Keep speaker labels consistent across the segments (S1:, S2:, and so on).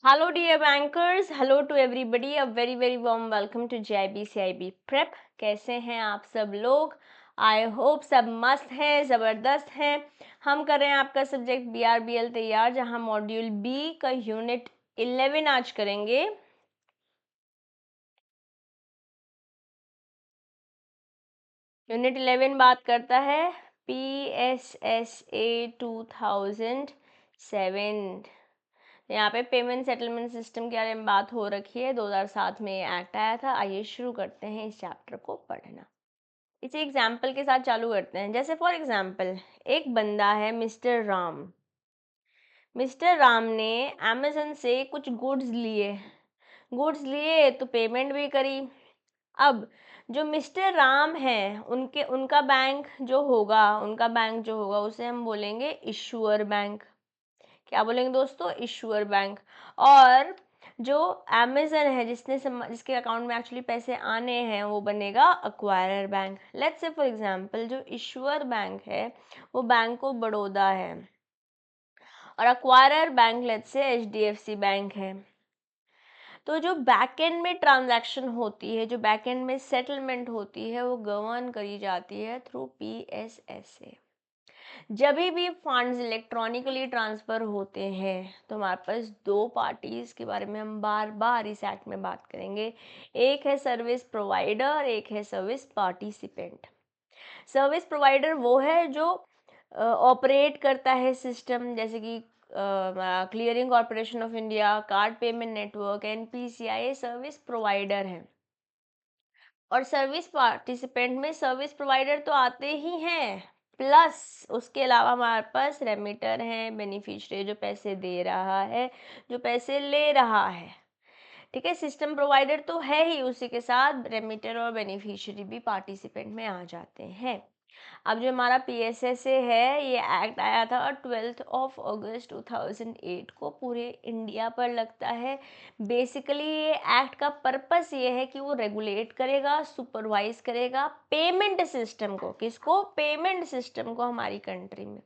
S1: Hello, dear bankers. Hello to everybody. A very very warm welcome to JIB CIB Prep. कैसे हैं आप सब लोग? आई होप सब मस्त हैं, ज़बरदस्त हैं। हम कर रहे हैं आपका सब्जेक्ट BRBL तैयार, जहां मॉड्यूल बी का यूनिट 11 आज करेंगे। यूनिट 11 बात करता है PSSA 2007। यहाँ पे पेमेंट सेटलमेंट सिस्टम के बारे में बात हो रखी है। 2007 में ये एक्ट आया था। आइए शुरू करते हैं इस चैप्टर को पढ़ना। इसे एग्जाम्पल के साथ चालू करते हैं। जैसे फॉर एग्जाम्पल, एक बंदा है मिस्टर राम। मिस्टर राम ने अमेजन से कुछ गुड्स लिए तो पेमेंट भी करी। अब जो मिस्टर राम है, उनका बैंक जो होगा उसे हम बोलेंगे इशूअर बैंक। क्या बोलेंगे दोस्तों? Issuer bank. और जो अमेजन है, जिसके अकाउंट में एक्चुअली पैसे आने हैं, वो बनेगा acquirer bank. Let's say for example, जो इशूअर बैंक है वो बैंक ऑफ बड़ौदा है और acquirer bank let's say HDFC bank है। तो जो बैक एंड में ट्रांजैक्शन होती है, जो बैक एंड में सेटलमेंट होती है, वो गवर्न करी जाती है थ्रू PSSA। जब भी फंड्स इलेक्ट्रॉनिकली ट्रांसफ़र होते हैं तो हमारे पास दो पार्टीज़ के बारे में हम बार बार इस एक्ट में बात करेंगे। एक है सर्विस प्रोवाइडर, एक है सर्विस पार्टिसिपेंट। सर्विस प्रोवाइडर वो है जो ऑपरेट करता है सिस्टम, जैसे कि clearing corporation of India, card payment network, NPCI, ये सर्विस प्रोवाइडर है। और सर्विस पार्टिसिपेंट में सर्विस प्रोवाइडर तो आते ही हैं, प्लस उसके अलावा हमारे पास रेमिटर है, बेनिफिशियरी जो पैसे दे रहा है, जो पैसे ले रहा है। ठीक है, सिस्टम प्रोवाइडर तो है ही, उसी के साथ रेमिटर और बेनिफिशियरी भी पार्टिसिपेंट में आ जाते हैं। अब जो हमारा PSSA है, ये एक्ट आया था 12 अगस्त 2008 को, पूरे इंडिया पर लगता है। बेसिकली ये एक्ट का पर्पस ये है कि वो रेगुलेट करेगा, सुपरवाइज करेगा पेमेंट सिस्टम को। किसको? पेमेंट सिस्टम को हमारी कंट्री में।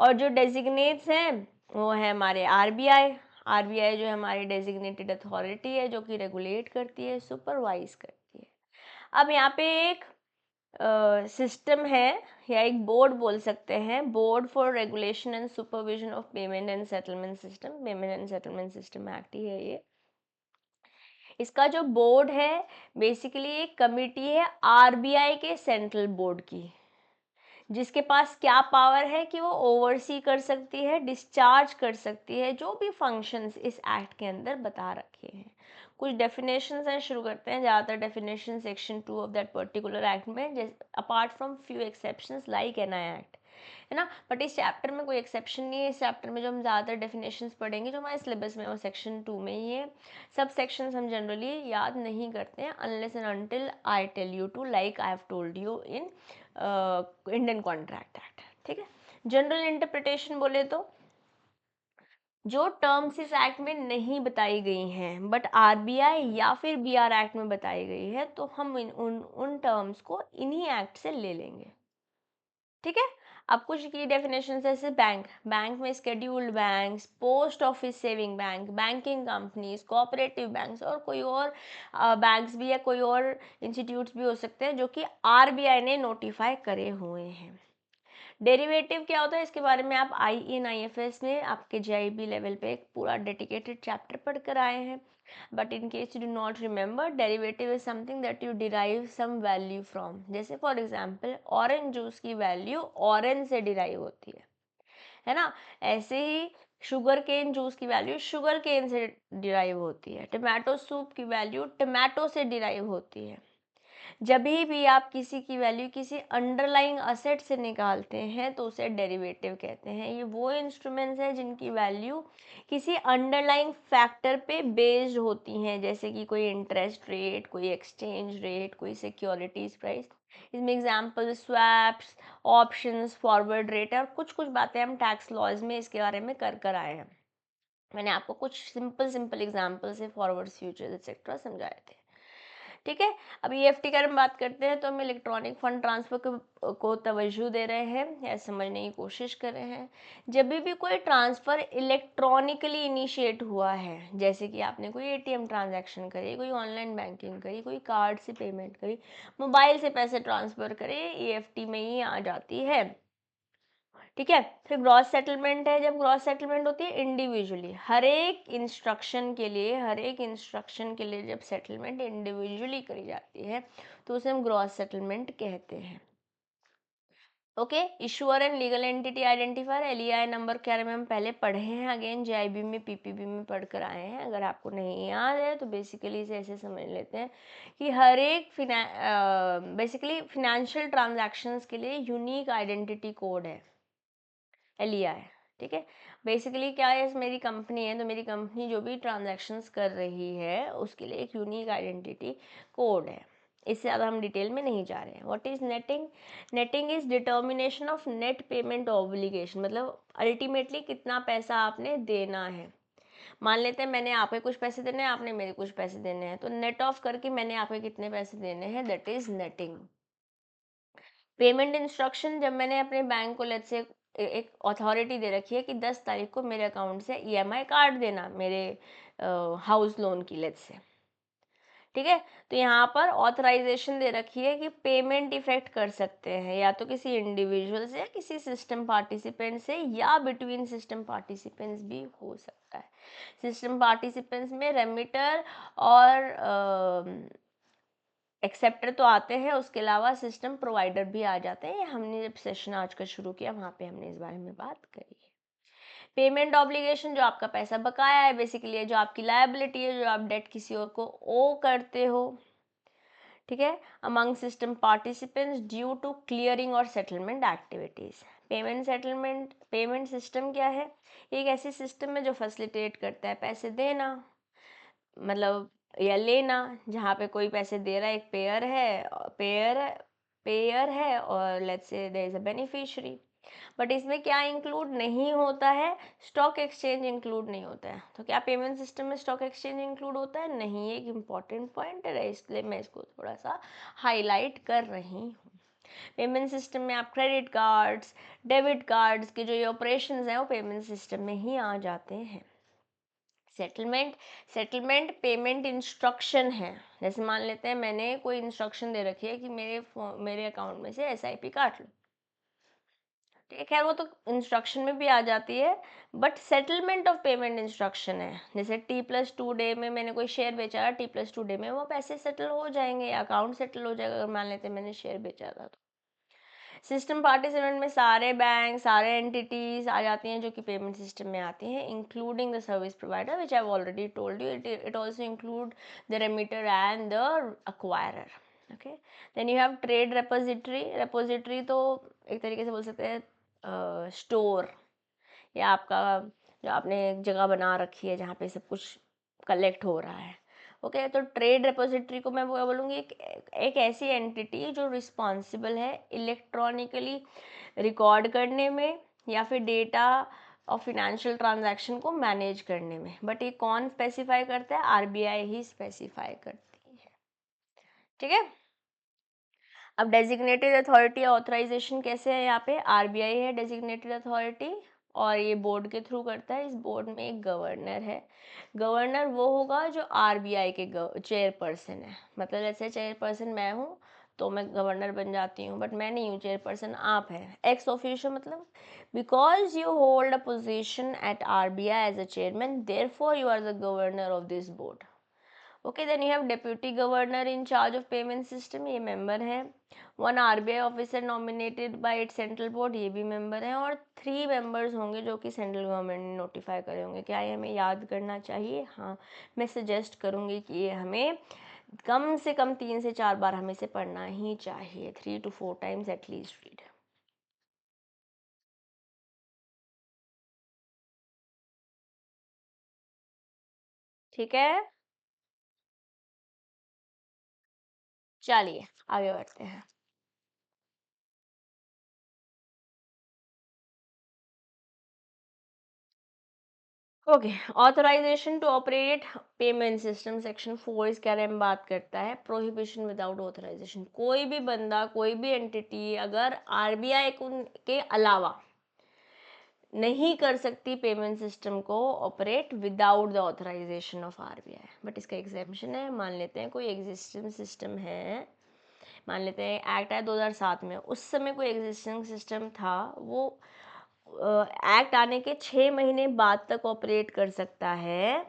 S1: और जो डेजिग्नेट्स हैं वो है हमारे RBI जो है हमारी डेजिग्नेटेड अथॉरिटी है, जो कि रेगुलेट करती है, सुपरवाइज करती है। अब यहाँ पे एक सिस्टम है, या एक बोर्ड बोल सकते हैं, board for regulation and supervision of payment and settlement system. Payment and settlement system act ही है ये। इसका जो बोर्ड है बेसिकली एक कमिटी है RBI के सेंट्रल बोर्ड की, जिसके पास क्या पावर है कि वो ओवरसी कर सकती है, डिस्चार्ज कर सकती है जो भी फंक्शंस इस एक्ट के अंदर बता रखे हैं। कुछ डेफिनेशंस हैं, शुरू करते हैं। ज़्यादातर definition section 2 of that particular act में, apart from few exceptions like NI act, है ना। बट इस चैप्टर में कोई एक्सेप्शन नहीं है। इस चैप्टर में जो हम ज़्यादातर डेफिनेशंस पढ़ेंगे जो हमारे सिलेबस में, वो सेक्शन 2 में ही है। सब सेक्शंस हम जनरली याद नहीं करते हैं unless and until I tell you to, like I have told you in Indian Contract Act. ठीक है, जनरल इंटरप्रिटेशन बोले तो जो टर्म्स इस एक्ट में नहीं बताई गई हैं बट RBI या फिर BR एक्ट में बताई गई है, तो हम उन टर्म्स को इन्हीं एक्ट से ले लेंगे। ठीक है, अब कुछ की डेफिनेशन जैसे बैंक में scheduled banks, post office saving bank, banking companies, cooperative banks, और कोई और बैंक्स भी या कोई और इंस्टीट्यूट्स भी हो सकते हैं जो कि RBI ने नोटिफाई करे हुए हैं। डेरिवेटिव क्या होता है, इसके बारे में आप IE and IFS में आपके JIB लेवल पे एक पूरा डेडिकेटेड चैप्टर पढ़कर आए हैं। But in case you do not remember, derivative is something that you derive some value from. जैसे फॉर एग्जांपल, ऑरेंज जूस की वैल्यू ऑरेंज से डिराइव होती है ना। ऐसे ही शुगर केन जूस की वैल्यू शुगर केन से डिराइव होती है। टमाटो सूप की वैल्यू टमाटो से डिराइव होती है। जब भी आप किसी की वैल्यू किसी अंडरलाइंग असेट से निकालते हैं तो उसे डेरिवेटिव कहते हैं। ये वो इंस्ट्रूमेंट्स हैं जिनकी वैल्यू किसी अंडरलाइंग फैक्टर पे बेस्ड होती हैं, जैसे कि कोई इंटरेस्ट रेट, कोई एक्सचेंज रेट, कोई सिक्योरिटीज प्राइस। इसमें example swaps, options, forward rate और कुछ कुछ बातें हम टैक्स लॉज में इसके बारे में कर आए हैं। मैंने आपको कुछ सिंपल एग्जांपल से फॉरवर्ड फ्यूचर्स एक्सेट्रा समझाए थे। ठीक है। अब ईएफटी की अगर हम बात करते हैं तो हम इलेक्ट्रॉनिक फंड ट्रांसफर को तवज्जो दे रहे हैं या समझने की कोशिश कर रहे हैं। जब भी कोई ट्रांसफ़र इलेक्ट्रॉनिकली इनिशिएट हुआ है, जैसे कि आपने कोई एटीएम ट्रांजैक्शन करी, कोई ऑनलाइन बैंकिंग करी, कोई कार्ड से पेमेंट करी, मोबाइल से पैसे ट्रांसफ़र करे, ईएफटी में ही आ जाती है। ठीक है। फिर ग्रॉस सेटलमेंट है। जब ग्रॉस सेटलमेंट होती है इंडिविजुअली, हर एक इंस्ट्रक्शन के लिए जब सेटलमेंट इंडिविजुअली करी जाती है तो उसे हम ग्रॉस सेटलमेंट कहते हैं। Okay. Issuer and legal entity identifier, LEI number के बारे में हम पहले पढ़े हैं, अगेन जेआईबी में, पीपीबी में पढ़ कर आए हैं। अगर आपको नहीं याद है तो बेसिकली इसे ऐसे समझ लेते हैं कि हर एक बेसिकली फिनेंशियल ट्रांजैक्शंस के लिए यूनिक आइडेंटिटी कोड है, एलईआई। ठीक है। बेसिकली क्या है, मेरी कंपनी है तो मेरी कंपनी जो भी ट्रांजैक्शंस कर रही है उसके लिए एक यूनिक आइडेंटिटी कोड है। इससे ज़्यादा हम डिटेल में नहीं जा रहे हैं। What is netting? Netting is determination of net payment obligation, मतलब अल्टीमेटली कितना पैसा आपने देना है। मान लेते हैं मैंने आपके कुछ पैसे देने हैं, आपने मेरे कुछ पैसे देने हैं, तो नेट ऑफ करके मैंने आपके कितने पैसे देने हैं, that is netting. Payment instruction, जब मैंने अपने बैंक को लेट्स से एक अथॉरिटी दे रखी है कि 10 तारीख को मेरे अकाउंट से ईएमआई काट देना मेरे हाउस लोन की लेट्स से। ठीक है। तो यहाँ पर ऑथराइजेशन दे रखी है कि पेमेंट इफेक्ट कर सकते हैं या तो किसी इंडिविजुअल से या किसी सिस्टम पार्टिसिपेंट से या बिटवीन सिस्टम पार्टिसिपेंट्स भी हो सकता है। सिस्टम पार्टिसिपेंट्स में रेमिटर और एक्सेप्टर तो आते हैं, उसके अलावा सिस्टम प्रोवाइडर भी आ जाते हैं। हमने जब सेशन आज का शुरू किया वहाँ पे हमने इस बारे में बात करी है। पेमेंट ऑब्लिगेशन, जो आपका पैसा बकाया है, बेसिकली जो आपकी लायबिलिटी है, जो आप डेट किसी और को ओ करते हो। ठीक है। Among system participants due to clearing और सेटलमेंट एक्टिविटीज। पेमेंट सिस्टम क्या है? एक ऐसी सिस्टम है जो फैसिलिटेट करता है पैसे देना, मतलब या लेना, जहाँ पे कोई पैसे दे रहा है, एक पेयर पेयर है और let's say there is a beneficiary. But इसमें क्या इंक्लूड नहीं होता है? स्टॉक एक्सचेंज इंक्लूड नहीं होता है। तो क्या पेमेंट सिस्टम में स्टॉक एक्सचेंज इंक्लूड होता है? नहीं, ये एक इम्पॉर्टेंट पॉइंट है, इसलिए मैं इसको थोड़ा सा हाईलाइट कर रही हूँ। पेमेंट सिस्टम में आप क्रेडिट कार्ड्स, डेबिट कार्ड्स के जो ये ऑपरेशंस हैं वो पेमेंट सिस्टम में ही आ जाते हैं। सेटलमेंट पेमेंट इंस्ट्रक्शन है। जैसे मान लेते हैं मैंने कोई इंस्ट्रक्शन दे रखी है कि मेरे अकाउंट में से एसआईपी काट लो। ठीक है, वो तो इंस्ट्रक्शन में भी आ जाती है, but settlement of payment instruction है। जैसे T+2 डे में मैंने कोई शेयर बेचा है, T+2 डे में वो पैसे सेटल हो जाएंगे, अकाउंट सेटल हो जाएगा। अगर मान लेते हैं मैंने शेयर बेचा था तो सिस्टम पार्टिसिपेंट में सारे बैंक, सारे एंटिटीज आ जाती हैं जो कि पेमेंट सिस्टम में आती हैं, including the service provider which I already told you. It also include the remitter and the acquirer. Okay. Then you have trade repository. Repository तो एक तरीके से बोल सकते हैं स्टोर, या आपका जो आपने एक जगह बना रखी है जहाँ पे सब कुछ कलेक्ट हो रहा है। ओके। तो ट्रेड रेपोजिटरी को मैं वो बोलूँगी एक ऐसी एंटिटी जो रिस्पॉन्सिबल है इलेक्ट्रॉनिकली रिकॉर्ड करने में या फिर डेटा और फिनेंशियल ट्रांजैक्शन को मैनेज करने में। बट ये कौन स्पेसिफाई करता है? आरबीआई ही स्पेसिफाई करती है। ठीक है। अब डेजिग्नेटेड अथॉरिटी ऑथराइजेशन कैसे है? यहाँ पे आरबीआई है डेजिग्नेटेड अथॉरिटी और ये बोर्ड के थ्रू करता है। इस बोर्ड में एक गवर्नर है। गवर्नर वो होगा जो आरबीआई के चेयरपर्सन है। मतलब जैसे चेयरपर्सन मैं हूँ तो मैं गवर्नर बन जाती हूँ, बट मैं नहीं हूँ चेयरपर्सन, आप हैं। एक्स ऑफिशियो मतलब because you hold a position at RBI as a chairman, therefore you are the governor of this board. Okay. Then you have deputy governor in charge of payment system, ये member है। One RBI officer nominated by it central board, ये भी member हैं। और 3 members होंगे जो कि central government ने नोटिफाई करे होंगे। क्या ये हमें याद करना चाहिए? हाँ, मैं सजेस्ट करूँगी कि ये हमें कम से कम 3 से 4 बार हमें से पढ़ना ही चाहिए, 3 to 4 टाइम्स एटलीस्ट रीड। ठीक है, चलिए आगे बढ़ते हैं। Okay, authorisation to operate payment system section 4 इस बारे में बात करता है। प्रोहिबिशन विदाउट ऑथराइजेशन, कोई भी बंदा, कोई भी एंटिटी अगर आरबीआई के अलावा नहीं कर सकती पेमेंट सिस्टम को operate without the authorisation of RBI. But इसका एग्जेम्पशन है। मान लेते हैं कोई एग्जिस्टिंग सिस्टम है, मान लेते हैं एक्ट आया 2007 में, उस समय कोई एग्जिस्टिंग सिस्टम था, वो एक्ट आने के 6 महीने बाद तक ऑपरेट कर सकता है,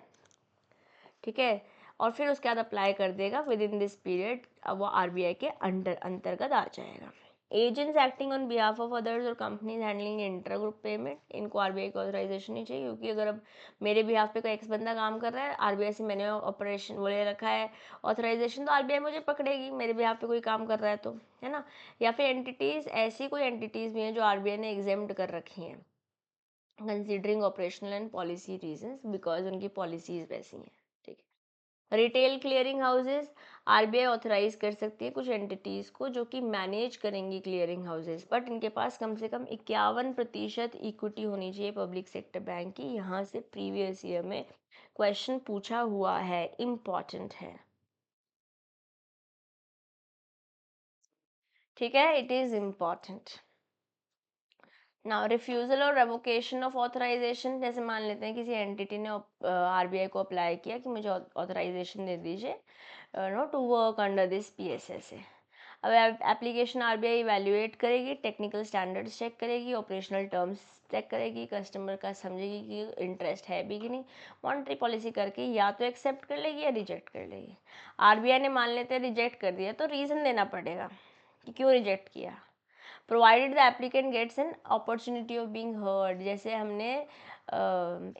S1: ठीक है, और फिर उसके बाद अप्लाई कर देगा विद इन दिस पीरियड, अब वो आरबीआई के अंतर्गत आ जाएगा। Agents acting on behalf of others और companies handling inter group payment, इनको आरबीआई की ऑथराइजेशन नहीं चाहिए, क्योंकि अगर अब मेरे बिहाफ पे कोई एक्स बंदा काम कर रहा है, आरबीआई से मैंने ऑपरेशन वो ले रखा है ऑथराइजेशन, तो आरबीआई मुझे पकड़ेगी मेरे बिहाफ पे कोई काम कर रहा है तो, है ना। या फिर एंटिटीज़, ऐसी कोई एंटिटीज़ भी हैं जो आरबीआई ने एग्जेम्प्ट कर रखी हैं considering operational and policy reasons, because उनकी पॉलिसीज वैसी हैं, ठीक है। Retail clearing houses, RBI authorise कर सकती है कुछ एंटिटीज को जो कि मैनेज करेंगी क्लियरिंग हाउसेज, बट इनके पास कम से कम 51% इक्विटी होनी चाहिए पब्लिक सेक्टर बैंक की। यहाँ से प्रीवियस ईयर में क्वेश्चन पूछा हुआ है, इम्पॉर्टेंट है, ठीक है, it is important. Now refusal और रेवोकेशन ऑफ ऑथराइजेशन, जैसे मान लेते हैं किसी एंटिटी ने आरबीआई को अप्लाई किया कि मुझे ऑथराइजेशन दे दीजिए no to work under this PSS है। अब एप्लीकेशन आरबीआई इवैल्यूएट करेगी, टेक्निकल स्टैंडर्ड्स चेक करेगी, ऑपरेशनल टर्म्स चेक करेगी, कस्टमर का समझेगी कि इंटरेस्ट है भी कि नहीं, मॉनेटरी पॉलिसी करके या तो एक्सेप्ट कर लेगी या रिजेक्ट कर लेगी। आरबीआई ने मान लेते हैं रिजेक्ट कर दिया, तो रीज़न देना पड़ेगा कि क्यों रिजेक्ट किया। Provided the applicant gets an opportunity of being heard, जैसे हमने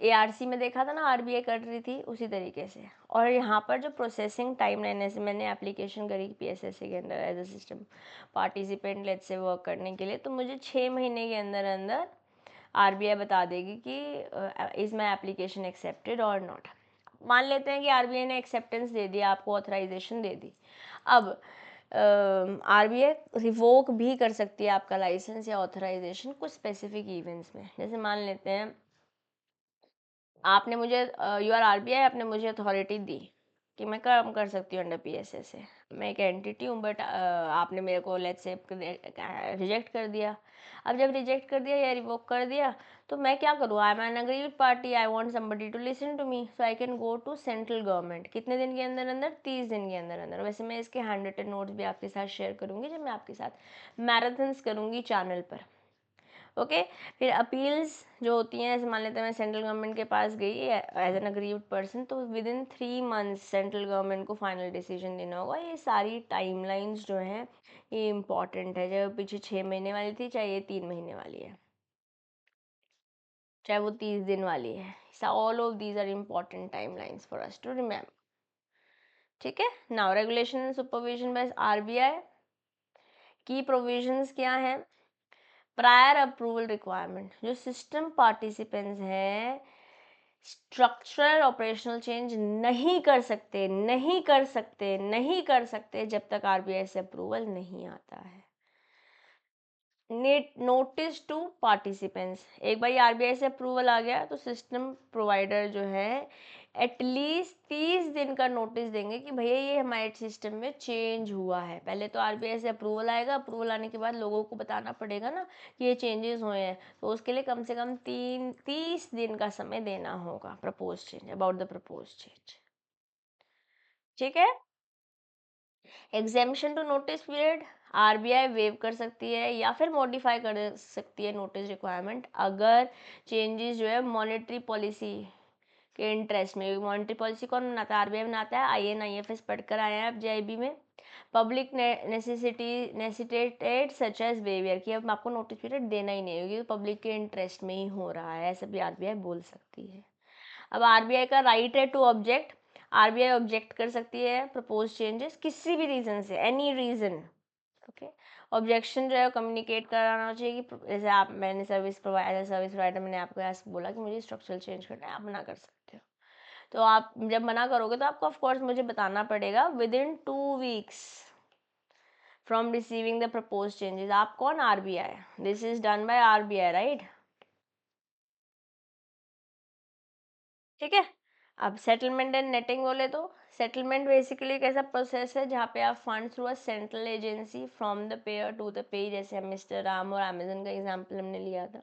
S1: एआरसी में देखा था ना, आरबीआई कर रही थी उसी तरीके से। और यहाँ पर जो प्रोसेसिंग टाइम लाइन, जैसे मैंने एप्लीकेशन करी पीएसएससी के अंदर as a system participant let's say work करने के लिए, तो मुझे 6 महीने के अंदर अंदर आरबीआई बता देगी कि इज़ माई एप्लीकेशन एक्सेप्टेड और नॉट। मान लेते हैं कि आरबीआई ने एक्सेप्टेंस दे दिया, आपको ऑथराइजेशन दे दी। अब आरबीआई रिवोक भी कर सकती है आपका लाइसेंस या ऑथराइजेशन कुछ स्पेसिफिक इवेंट्स में। जैसे मान लेते हैं आपने मुझे यू आर आरबीआई, आपने मुझे अथॉरिटी दी कि मैं काम कर सकती हूँ अंडर पीएसए से, मैं एक एंटिटी हूँ, बट आपने मेरे को लेट्स से रिजेक्ट कर दिया। अब जब रिजेक्ट कर दिया या रिवोक कर दिया, तो मैं क्या करूँ, I am an aggrieved party, I want somebody to listen to me, so I can go to central government. कितने दिन के अंदर अंदर? 30 दिन के अंदर अंदर। वैसे मैं इसके हैंड रिटन नोट्स भी आपके साथ शेयर करूँगी जब मैं आपके साथ मैराथन्स करूँगी चैनल पर, ओके। फिर अपील्स जो होती हैं, जैसे मान लेते हैं मैं सेंट्रल गवर्नमेंट के पास गई एज एन अग्रीव्ड पर्सन, तो with in 3 months central government को फाइनल डिसीजन देना होगा। ये सारी टाइमलाइंस जो हैं ये इंपॉर्टेंट है, चाहे वो पीछे 6 महीने वाली थी, चाहे ये 3 महीने वाली है, चाहे वो 30 दिन वाली है। All of these are important timelines for us to remember, ठीक है। Now regulation and supervision by RBI की प्रोविजंस क्या है? प्रायर अप्रूवल रिक्वायरमेंट, जो सिस्टम पार्टिसिपेंट्स हैं स्ट्रक्चरल ऑपरेशनल चेंज नहीं कर सकते, नहीं कर सकते, नहीं कर सकते जब तक आरबीआई से अप्रूवल नहीं आता है। नोटिस टू पार्टिसिपेंट्स, एक बार आरबीआई से अप्रूवल आ गया तो सिस्टम प्रोवाइडर जो है एटलीस्ट 30 दिन का नोटिस देंगे कि भैया ये हमारे सिस्टम में चेंज हुआ है। पहले तो आरबीआई से अप्रूवल आएगा, अप्रूवल आने के बाद लोगों को बताना पड़ेगा ना कि ये चेंजेस हुए हैं, तो उसके लिए कम से कम 30 दिन का समय देना होगा propose change, about the propose change, ठीक है। Exemption to notice period, RBI waive कर सकती है या फिर मॉडिफाई कर सकती है नोटिस रिक्वायरमेंट अगर चेंजेस जो है मॉनेटरी पॉलिसी के इंटरेस्ट में। मॉनेटरी पॉलिसी कौन बनाता है? आरबीआई बनाता है। आईएनआईएफएस पढ़कर आए हैं आप जेआईबी में। Public necessity necessitated such as waiver, कि अब आपको नोटिस पीरियड देना ही नहीं है क्योंकि पब्लिक के इंटरेस्ट में ही हो रहा है, ऐसा भी आरबीआई बोल सकती है। अब आरबीआई का राइट है टू ऑब्जेक्ट, आरबीआई ऑब्जेक्ट कर सकती है प्रपोज चेंजेस किसी भी रीजन से, एनी रीजन, ओके। ऑब्जेक्शन जो है कम्युनिकेट कराना चाहिए कि जैसे आप, मैंने सर्विस प्रोवाइडर मैंने आपको ऐसे बोला कि मुझे स्ट्रक्चरल चेंज करना है, आप मना कर सकते हो। तो आप जब मना करोगे तो आपको ऑफकोर्स मुझे बताना पड़ेगा with in 2 weeks from receiving the propose changes. आप कौन? RBI, this is done by RBI, right. ठीक है। अब सेटलमेंट एंड नेटिंग बोले तो सेटलमेंट बेसिकली एक ऐसा प्रोसेस है जहाँ पे आप fund through a central agency from the payer to the payee, जैसे हम मिस्टर राम और अमेजन का एग्जांपल हमने लिया था।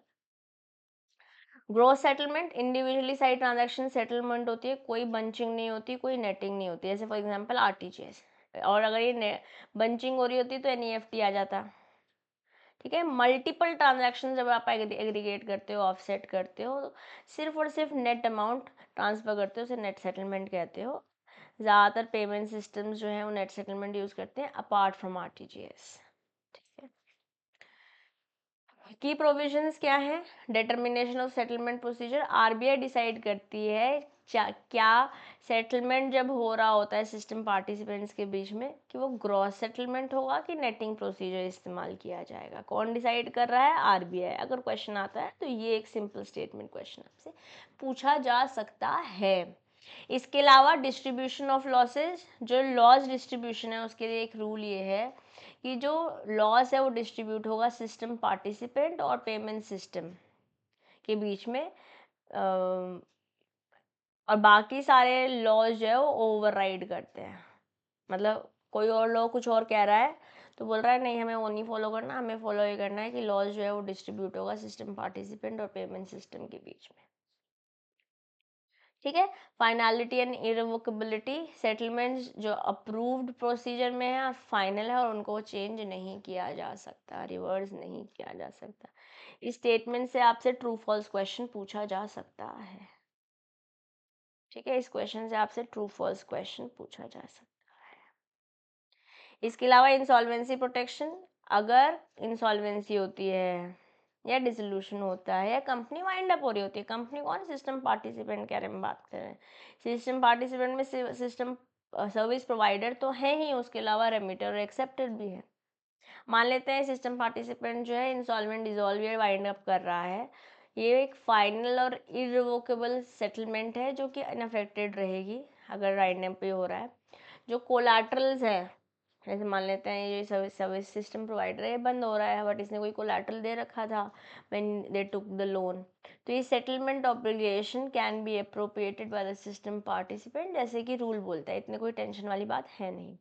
S1: Gross settlement individually side transaction settlement होती है, कोई बंचिंग नहीं होती, कोई नेटिंग नहीं होती, जैसे फॉर एग्जांपल आरटीजीएस। और अगर ये बंचिंग हो रही होती तो एनईएफटी आ जाता। ठीक है। मल्टीपल ट्रांजैक्शन जब आप एग्रीगेट करते हो, ऑफसेट करते हो, तो सिर्फ और सिर्फ नेट अमाउंट ट्रांसफर करते हो, उसे नेट सेटलमेंट कहते हो। ज़्यादातर पेमेंट सिस्टम्स जो हैं वो नेट सेटलमेंट यूज़ करते हैं अपार्ट फ्रॉम आरटीजीएस। ठीक है। की प्रोविजंस क्या है? Determination of settlement procedure, RBI decide करती है क्या सेटलमेंट जब हो रहा होता है सिस्टम पार्टिसिपेंट्स के बीच में, कि वो ग्रॉस सेटलमेंट होगा कि नेटिंग प्रोसीजर इस्तेमाल किया जाएगा। कौन डिसाइड कर रहा है? आरबीआई। अगर क्वेश्चन आता है तो ये एक सिंपल स्टेटमेंट क्वेश्चन आपसे पूछा जा सकता है। इसके अलावा डिस्ट्रीब्यूशन ऑफ लॉसेज, जो लॉस डिस्ट्रीब्यूशन है उसके लिए एक रूल ये है कि जो लॉस है वो डिस्ट्रीब्यूट होगा सिस्टम पार्टिसिपेंट और पेमेंट सिस्टम के बीच में, और बाकी सारे लॉज जो है वो ओवरराइड करते हैं। मतलब कोई और लॉ कुछ और कह रहा है तो बोल रहा है नहीं, हमें वो नहीं फॉलो करना, हमें फॉलो ये करना है कि लॉज जो है वो डिस्ट्रीब्यूट होगा सिस्टम पार्टिसिपेंट और पेमेंट सिस्टम के बीच में। ठीक है। फाइनलिटी एंड इरिवोकेबिलिटी, सेटलमेंट्स जो अप्रूव्ड प्रोसीजर में है और फाइनल है और उनको चेंज नहीं किया जा सकता, रिवर्स नहीं किया जा सकता। इस स्टेटमेंट से आपसे ट्रू फॉल्स क्वेश्चन पूछा जा सकता है। ठीक है। इस क्वेश्चन से आपसे ट्रू फॉल्स क्वेश्चन पूछा जा सकता है। इसके अलावा इंसॉल्वेंसी प्रोटेक्शन, अगर इंसॉल्वेंसी होती है या डिसोल्यूशन होता है या कंपनी वाइंड अप हो रही होती है, कंपनी कौन? सिस्टम पार्टिसिपेंट के बारे में बात कर रहे हैं। सिस्टम पार्टिसिपेंट में सिस्टम सर्विस प्रोवाइडर तो है ही, उसके अलावा रेमिटर और एक्सेप्टर भी है। मान लेते हैं सिस्टम पार्टिसिपेंट जो है इंसॉल्वेंट, डिसॉल्व या वाइंड अप कर रहा है, ये एक फाइनल और इरिवोकेबल सेटलमेंट है जो कि अनअफेक्टेड रहेगी अगर वाइंड अप ही हो रहा है। जो कोलैटरल्स है, जैसे मान लेते हैं ये सर्विस सिस्टम प्रोवाइडर है, ये बंद हो रहा है बट इसने कोई कोलैटरल दे रखा था when they took the loan, तो ये settlement obligation can be appropriated by the system participant, जैसे कि रूल बोलता है। इतने कोई टेंशन वाली बात है नहीं।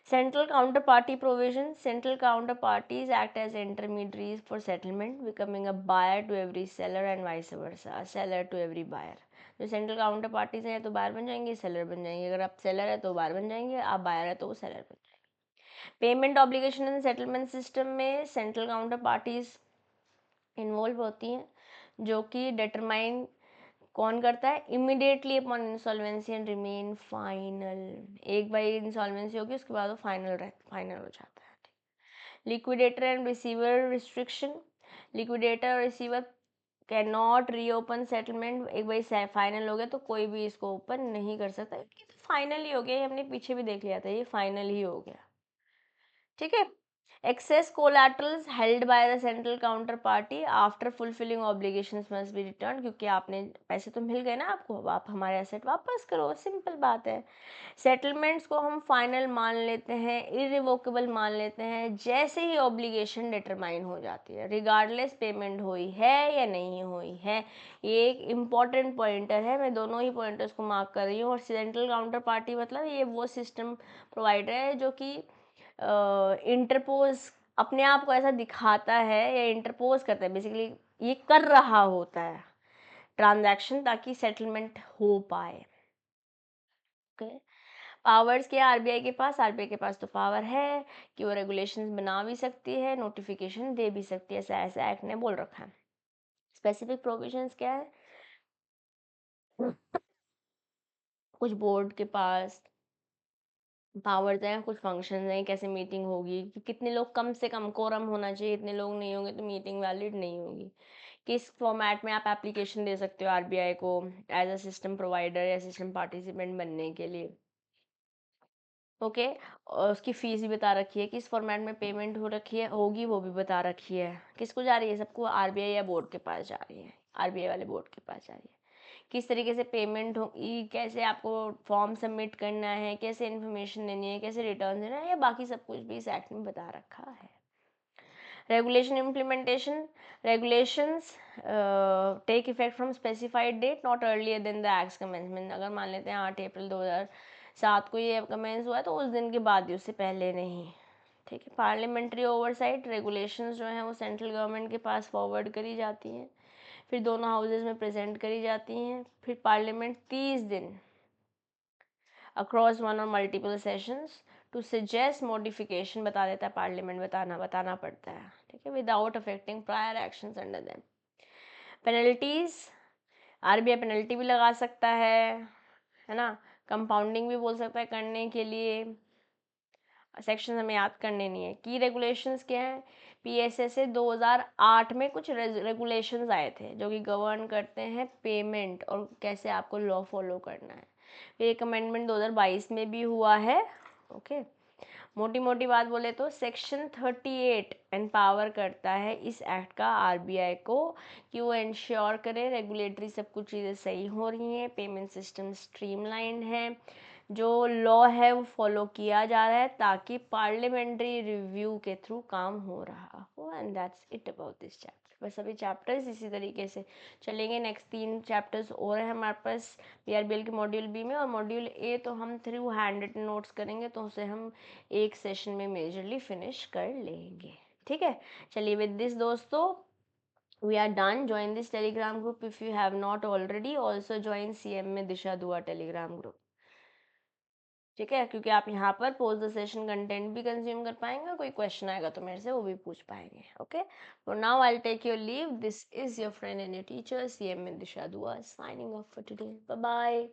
S1: Central counterparty provision, central counterparties act as intermediaries for settlement, becoming a buyer to every seller and vice versa, a seller to every buyer. जो सेंट्रल काउंटर पार्टीज हैं तो बायर बन जाएंगे, सेलर बन जाएंगे। अगर आप सेलर है तो बायर बन जाएंगे, आप बायर है तो वो सेलर बन जाएंगे। Payment obligation and settlement system में सेंट्रल काउंटर पार्टीज इन्वॉल्व होती हैं, जो कि डिटरमाइन कौन करता है? Immediately upon insolvency and remain final. एक बार इंसॉल्वेंसी होगी उसके बाद वो फाइनल हो जाता है। Liquidator and receiver restriction, liquidator और receiver can not reopen settlement. एक बार फाइनल हो गया तो कोई भी इसको ओपन नहीं कर सकता, ये तो फाइनल ही हो गया, ये हमने पीछे भी देख लिया था, ये फाइनल ही हो गया। ठीक है। excess collaterals held by the central counterparty after fulfilling obligations must be returned, क्योंकि आपने पैसे तो मिल गए ना आपको, अब आप हमारे एसेट वापस करो, सिंपल बात है। सेटलमेंट्स को हम फाइनल मान लेते हैं, इरिवोकेबल मान लेते हैं जैसे ही ऑब्लिगेशन डिटरमाइन हो जाती है, रिगार्डलेस पेमेंट हुई है या नहीं हुई है। ये एक इम्पॉर्टेंट पॉइंटर है, मैं दोनों ही पॉइंटर्स को मार्क कर रही हूँ। और सेंट्रल काउंटर पार्टी मतलब ये वो सिस्टम प्रोवाइडर है जो कि इंटरपोज अपने आप को ऐसा दिखाता है या इंटरपोज करता है, बेसिकली ये कर रहा होता है ट्रांजैक्शन ताकि सेटलमेंट हो पाए। ओके। पावर्स क्या आरबीआई के पास? आरबीआई के पास तो पावर है कि वो रेगुलेशंस बना भी सकती है, नोटिफिकेशन दे भी सकती है, ऐसा ऐसा एक्ट ने बोल रखा है। स्पेसिफिक प्रोविजंस क्या है? कुछ बोर्ड के पास पावर्स हैं, कुछ फंक्शंस हैं, कैसे मीटिंग होगी, कितने लोग, कम से कम कोरम होना चाहिए, इतने लोग नहीं होंगे तो मीटिंग वैलिड नहीं होगी। किस फॉर्मेट में आप एप्लीकेशन दे सकते हो आरबीआई को एज अ सिस्टम प्रोवाइडर या सिस्टम पार्टिसिपेंट बनने के लिए। ओके। और उसकी फीस भी बता रखी है, किस फॉर्मेट में पेमेंट हो रखी है, होगी वो भी बता रखी है। किसको जा रही है? सबको आरबीआई या बोर्ड के पास जा रही है, आरबीआई वाले बोर्ड के पास जा रही है। किस तरीके से पेमेंट होगी, कैसे आपको फॉर्म सबमिट करना है, कैसे इन्फॉर्मेशन देनी है, कैसे रिटर्न देना है, या बाकी सब कुछ भी इस एक्ट में बता रखा है। Regulation implementation, regulations take effect from specified date not earlier than the act's commencement. अगर मान लेते हैं 8 अप्रैल 2007 को ये कमेंस हुआ है तो उस दिन के बाद ही, उससे पहले नहीं, ठीक है। पार्लियामेंट्री ओवरसाइट, रेगुलेशंस जो हैं वो सेंट्रल गवर्नमेंट के पास फॉरवर्ड करी जाती हैं, फिर दोनों हाउसेज में प्रेजेंट करी जाती हैं, फिर पार्लियामेंट 30 दिन अक्रॉस वन और multiple sessions to suggest modification बता देता है, पार्लियामेंट बताना पड़ता है, ठीक है, without affecting prior actions under them. Penalties, RBI penalty भी लगा सकता है ना, कंपाउंडिंग भी बोल सकता है करने के लिए। सेक्शन हमें याद करने नहीं है। की रेगुलेशंस क्या हैं? पीएसए से 2008 में कुछ रेगुलेशंस आए थे जो कि गवर्न करते हैं पेमेंट और कैसे आपको लॉ फॉलो करना है। एक अमेंडमेंट 2022 में भी हुआ है, ओके। मोटी मोटी बात बोले तो सेक्शन 38 एम्पावर करता है इस एक्ट का आरबीआई को कि वो इंश्योर करे रेगुलेटरी सब कुछ चीज़ें सही हो रही हैं, पेमेंट सिस्टम स्ट्रीमलाइंड है, जो लॉ है वो फॉलो किया जा रहा है, ताकि पार्लियामेंट्री रिव्यू के थ्रू काम हो रहा हो। And that's it about this chapter. बस अभी चैप्टर्स इसी तरीके से चलेंगे। नेक्स्ट 3 चैप्टर्स और हैं हमारे पास पीआरबीएल के मॉड्यूल बी में, और मॉड्यूल ए तो हम थ्रू हैंड रिटन नोट्स करेंगे, तो उसे हम एक सेशन में मेजरली फिनिश कर लेंगे, ठीक है। चलिए विद दिस दोस्तों, we are done. Join this telegram group if you have not already. Also join CM में दिशा दुआ टेलीग्राम ग्रुप, ठीक है, क्योंकि आप यहाँ पर पोस्ट द सेशन कंटेंट भी कंज्यूम कर पाएंगे, कोई क्वेश्चन आएगा तो मेरे से वो भी पूछ पाएंगे, okay. For now I will take your leave. This is your friend and your teacher CM में Disha Dua, signing off for today. Bye bye.